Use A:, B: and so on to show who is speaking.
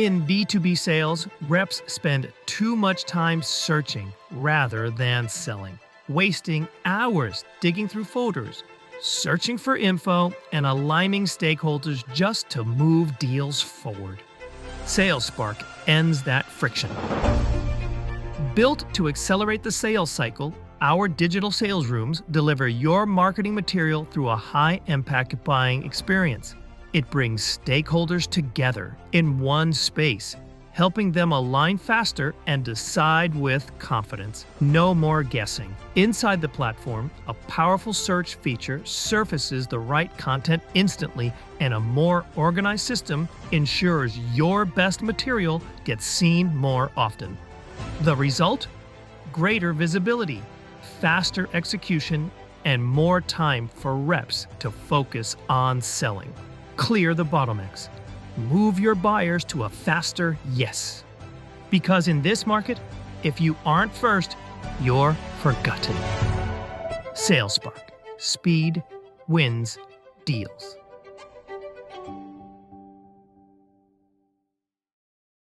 A: In B2B sales, reps spend too much time searching rather than selling, wasting hours digging through folders, searching for info, and aligning stakeholders just to move deals forward. SaleSpark ends that friction. Built to accelerate the sales cycle, our digital sales rooms deliver your marketing material through a high-impact buying experience. It brings stakeholders together in one space, helping them align faster and decide with confidence. No more guessing. Inside the platform, a powerful search feature surfaces the right content instantly, and a more organized system ensures your best material gets seen more often. The result? Greater visibility, faster execution, and more time for reps to focus on selling. Clear the bottlenecks. Move your buyers to a faster yes. Because in this market, if you aren't first, you're forgotten. SaleSpark. Speed wins deals.